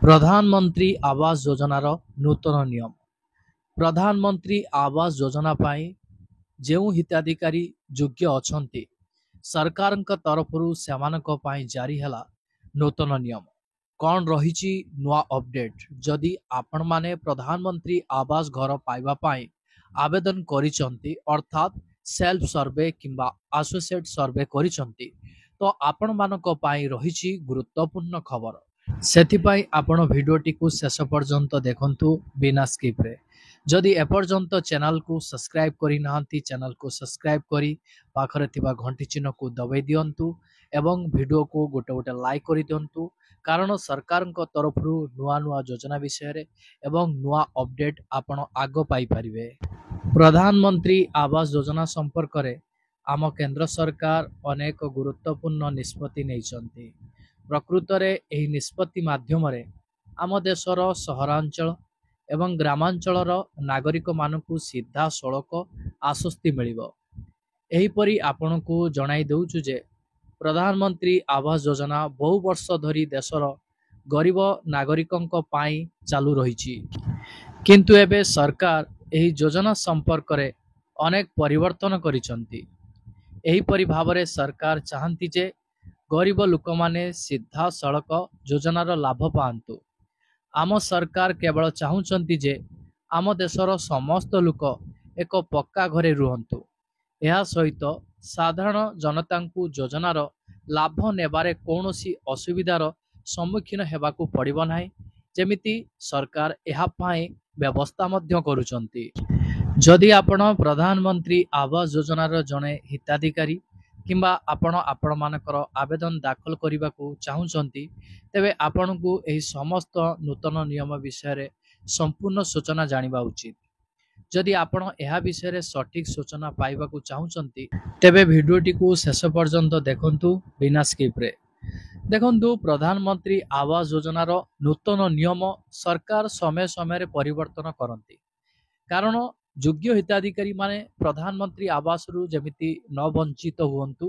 प्रधानमंत्री आवास योजनार नूतन नियम। प्रधानमंत्री आवास योजना पाई जेउ हिताधिकारी योग्य अछंती सरकार तरफरु सेमानक पाई जारी हैला नूतन नियम। कौन रही नुआ अपडेट जदि आपण माने प्रधानमंत्री आवास घर पाइबा पाई आवेदन करिसंती अर्थात सेल्फ सर्वे किंबा एसोसिएट सर्वे करिसंती तो आपण मानक पाई रही गुरुत्वपूर्ण खबर। सेथिपाई आपण भिडियोटी को शेष पर्यंत देखंतु बिना स्किप रे। जदि एपर्यंत चैनल को सब्सक्राइब करि नाहंती चैनल को सब्सक्राइब करी पाखरे थिबा घंटी चिन्ह को दबाई दियंतु एवं वीडियो को गोटे गोटे लाइक करि दियंतु कारण सरकार तरफरु नुआ नुआ योजना विषय रे एवं नुआ अपडेट आपण आगो पाई परिबे। प्रधानमंत्री आवास योजना संपर्क रे आम केंद्र सरकार अनेक गुरुत्वपूर्ण निष्पत्ति नैचंती। प्रकृत रे एही निष्पत्ति माध्यम रे आम देशर सहरांचल एवं ग्रामांचलर नागरिक मानकु सीधा सड़क आश्वस्ति मिलिबो। एहीपरि आपनकु जणाई दउछु जे प्रधानमंत्री आवास योजना बहु वर्ष धरी देशर गरीब नागरिकंक पाई चालू रहिछि, किंतु एबे सरकार एही योजना संपर्क रे अनेक परिवर्तन करिसंती। एहीपरि भावरे सरकार चाहंती जे गरीब लोक माने सीधा सड़क योजनार लाभ पाआंतु। आम सरकार केवल चाहूचंती जे आम देशर समस्त लोक एक पक्का घरे रुहंतु। यह सहित साधारण जनतांकु योजनार लाभ नेबारे कौनसी असुविधार सम्मुखीन हेबाकु पड़िबो नाही, जेमिति सरकार एहा पाई व्यवस्था मध्य करूचंती। जदि आपण प्रधानमंत्री आवास योजनार जने हिताधिकारी किंबा आपण मानकर आवेदन दाखल करने को चाहूचंती तेबे आपनकु एही समस्त नूतन नियम विषय रे संपूर्ण सूचना जानिबा उचित। जदि आपण एहा विषय रे सटीक सूचना पाइबा को चाहूचंती तेबे वीडियोटी को शेष पर्यंत देखंतु बिना स्किप रे। देखंतु प्रधानमंत्री आवास योजनार नूतन नियम सरकार समय समय रे परिवर्तन करंती, कारण योग्य हिताधिकारी माने प्रधानमंत्री आवास रु जेमिति न वंचित हुअंतु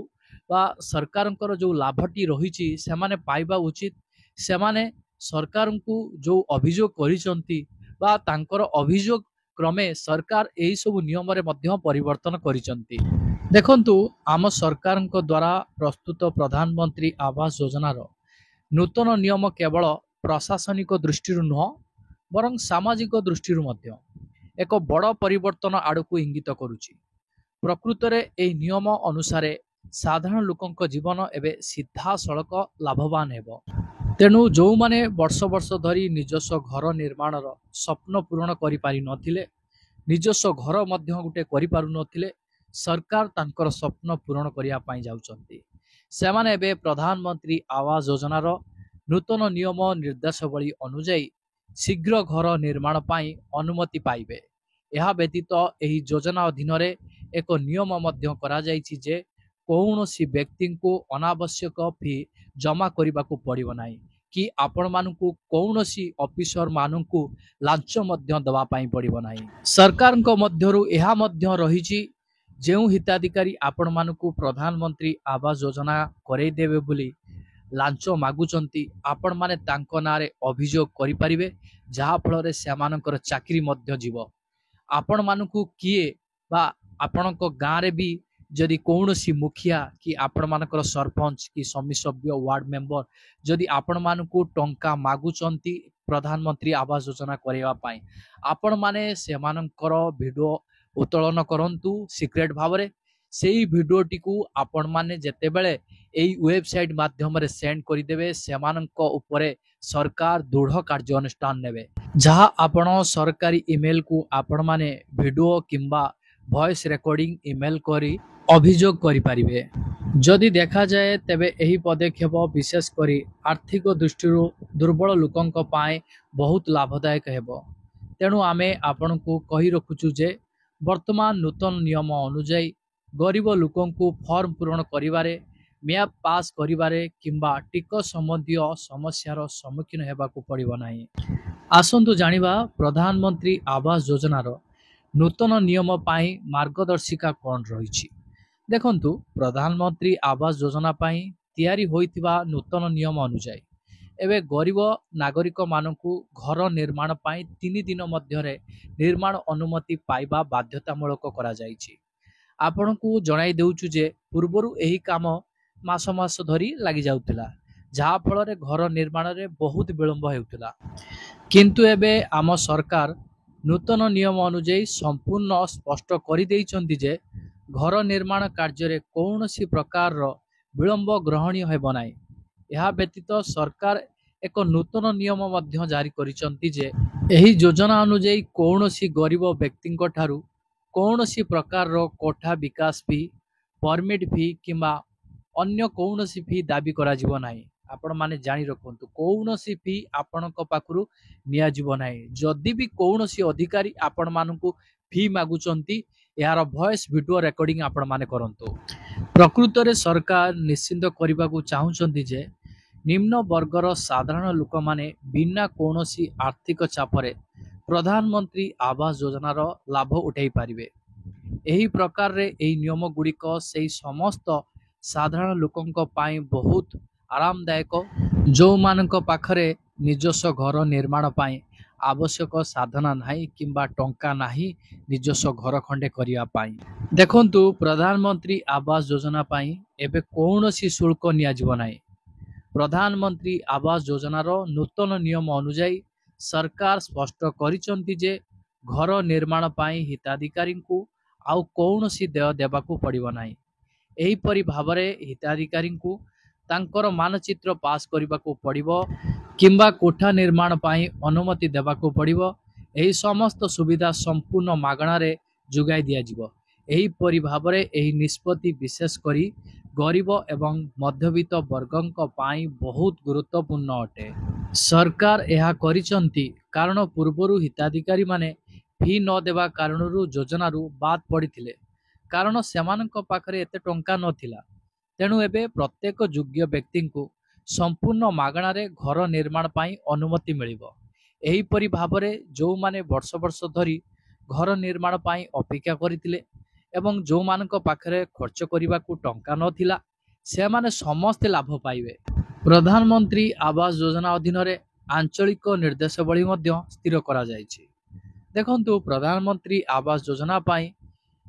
बा सरकारंकर जो लाभटी रहिछि सेमाने पाइबा उचित। सेमाने सरकार को जो अभियोग करिसंती बा तांकर अभियोग क्रमे सरकार एही सब नियम रे मध्य परिवर्तन करिसंती। देखंतु आम सरकारंक द्वारा प्रस्तुत प्रधानमंत्री आवास योजनार नूतन नियम केवल प्रशासनिक दृष्टि नुह बरं सामाजिक दृष्टि मध्य एक बड़ परिवर्तन आड़कू इंगित करुछि। प्रकृत रे एही नियम अनुसार साधारण लोकंक जीवन एवं सीधा सड़क लाभवान हेबो। तेणु जो माने वर्ष वर्ष धरी निजस्व घर निर्माणर स्वप्न पूरण करि पारि नथिले, निजस्व घर मध्य गुटे करि पारु नथिले, सरकार तांकर स्वप्न पूरण करिया पाई जाउचंती। सेमाने एबे प्रधानमंत्री आवास योजनार नूतन नियम निर्देशावली अनुଯାयी शीघ्र घर निर्माण पाई अनुमति पाइबे। यह व्यतीत एही योजना अधीन रे एक नियम मध्य करा जायछि जे कौनसी व्यक्ति को अनावश्यक फी जमा करने को पड़िबो नाही कि आपण मानकु कौनसी ऑफिसर मानकु लांच मध्य दवा पाई पड़िबो नाही। सरकारक मध्यरु एहा मध्य रहिछि जेउ हिताधिकारी आपण मानकु प्रधानमंत्री आवास योजना करई देबे बोली लांच मागुचंती आपण माने तांको नारे अभियोग करि परिबे, जहा फल रे सेमानकर चाकरी मध्य जीवो। आपण मानकु किए बा आपणक गाँ रे भी जदि कौनसी मुखिया कि आपण मानकर सरपंच कि समिति सभ्य वार्ड मेंबर जदि आपण मानकु टंका मागुचंती प्रधानमंत्री आवास योजना करैबा पाई आपण माने सेमानकर वीडियो उत्तोलन करंतु सीक्रेट भावरे। सेही वीडियोटी को आपण माने जेते बेले एई वेबसाइट माध्यम रे सेंड करि देबे सेमानक उपरे सरकार दृढ़ कार्य अनुष्ठान नेबे, जहा आपण सरकारी ईमेल को आपण माने वीडियो किंबा वॉइस रिकॉर्डिंग ईमेल करी अभियोग करि परिबे। जदि देखा जाए तेबे एही पदक्षेप विशेष करी आर्थिक दृष्टि दुर्बल लोकंक पाए बहुत लाभदायक हेबो। तेणु आमे आपनकु कहि रखुछु जे वर्तमान नूतन नियम अनुଯାयी गरीब लोकंकु फॉर्म पूरण करिवारे, मैप पास करिवारे किंबा टिकस संबंधी समस्यार सम्मुखीन हेबाकु पड़िबो नाही। आसंतु जानिबा प्रधानमंत्री आवास योजनार नूतन नियम पाई मार्गदर्शिका कौन रही। देखंतु प्रधानमंत्री आवास योजना पाई तैयारी होइतिबा नूतन नियम अनुଯାयी एबे गरीब नागरिक मानकु घर निर्माण पाई 3 दिन मध्यरे निर्माण अनुमति पाइबा बाध्यतामूलक करा जाइछि। आपणकु जणाई देउछु जे पूर्वरु एही काम मास मास धरी लागि जाउतिला, जहा फल रे घर निर्माण रे बहुत विलंब हेउतिला। किंतु एबे आम सरकार नूतन नियम अनुଯାयी संपूर्ण स्पष्ट कर देइछन्ति जे घर निर्माण कार्य रे कौनसी प्रकार रो विलंब ग्रहणीय हेब नाही। यह व्यतीत सरकार एक नूतन नियम मध्य जारी करिसन्ति जे एही योजना अनुଯାयी कौनसी गरीब व्यक्ति ठारू कौनसी प्रकार रो कोठा विकास फी, परमिट फी किंबा अन्य कौनसी फी दाबी करा जिवो नाही। आपण माने जानि रखंतु कौनसी फी आपणक पाखरु निया जिवो नाही। जदि भी कौनसी अधिकारी आपण मानकु फी मागुचंती यार वॉइस वीडियो रिकॉर्डिंग आपण माने करंतु। प्रकृत रे सरकार निश्चिंत करबाकू चाहुचंती जे निम्न वर्गर साधारण लोक माने बिना कौनसी आर्थिक चापरे प्रधानमंत्री आवास योजनार लाभ उठाई पारिबे। एही प्रकार रे एही नियम गुड़िक से समस्त साधारण लोकंक पाई बहुत आरामदायक, जो मानक पाखरे निजस्व घर निर्माण पाई आवश्यक साधना नाही किंबा टंका नाही निजस्व घर खंडे करिया पाई। देखंतु प्रधानमंत्री आवास योजना पाई एबे कौनसी शुल्क निया जिवो नाही। प्रधानमंत्री आवास योजनार नूतन नियम अनुଯାयी सरकार स्पष्ट करिसंति जे घर निर्माण पाई हिताधिकारी को आउ कौनसी देय देबाकू पड़िबो नाही। एही परि भाबरे हिताधिकारी को तांकर मानचित्र पास करबाकू पड़िबो किंबा कोठा निर्माण पाई अनुमति देबाकू पड़िबो। एही समस्त सुविधा संपूर्ण मागणा रे जुगाई दिया जिवो। एही परि भाबरे एही निष्पत्ति विशेष करी गरीब एवं मध्यवित्त वर्गंक पाई बहुत गुरुत्वपूर्ण अटे। सरकार यह करिसंति कारण पूर्वरु हिताधिकारी माने फी न देवा कारणरू योजनारू बाद पड़िथिले, कारण सेमानक पाखरे एते टंका नथिला। तेणु एबे प्रत्येक योग्य व्यक्ति को संपूर्ण मागणा रे घर निर्माण पाई अनुमति मिलिबो। एही परि भाबरे जो माने वर्ष वर्ष धरी घर निर्माण पाई अपेक्षा करिथिले एवं जो मानक पाखरे खर्च करिबाकू टंका नथिला से माने समस्त लाभ पाइबे। प्रधानमंत्री आवास योजना अधीन रे आंचलिक निर्देशावली मध्य स्थिर करा जायछि। देखंतु प्रधानमंत्री आवास योजना पाई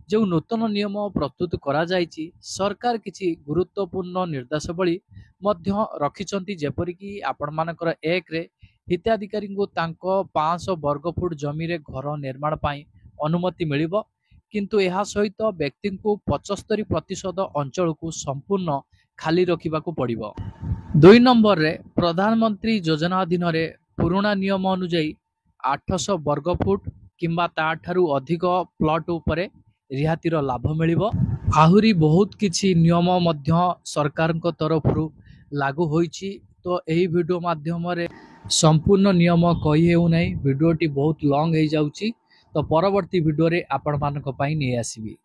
जो नूतन नियम प्रस्तुत करा जायछि, सरकार किछि गुरुत्वपूर्ण निर्देशावली मध्य रखिछन्ति, जेपरि कि आपण मानकर एक रे हिताधिकारी को तांको 500 वर्ग फुट जमी रे घर निर्माण पाई अनुमति मिलिबो, किंतु यह सहित व्यक्ति को 75% अंचल को संपूर्ण खाली रखिबाकू पड़िबो। 2 नंबर रे प्रधानमंत्री योजना अधीन रे पुराना नियम अनुଯାयी 800 वर्ग फुट किंबा ताठारू अधिक प्लॉट उपरे रिहातीर लाभ मिलिबो। आहुरी बहुत किछि नियम मध्य सरकार तरफरु लागू होईछि। तो एही वीडियो माध्यम रे संपूर्ण नियम कहि हेउ नै, वीडियोटी बहुत लॉन्ग हो जाउछि। तो परवर्ती वीडियो रे आपण मानक पई नै आसीबी।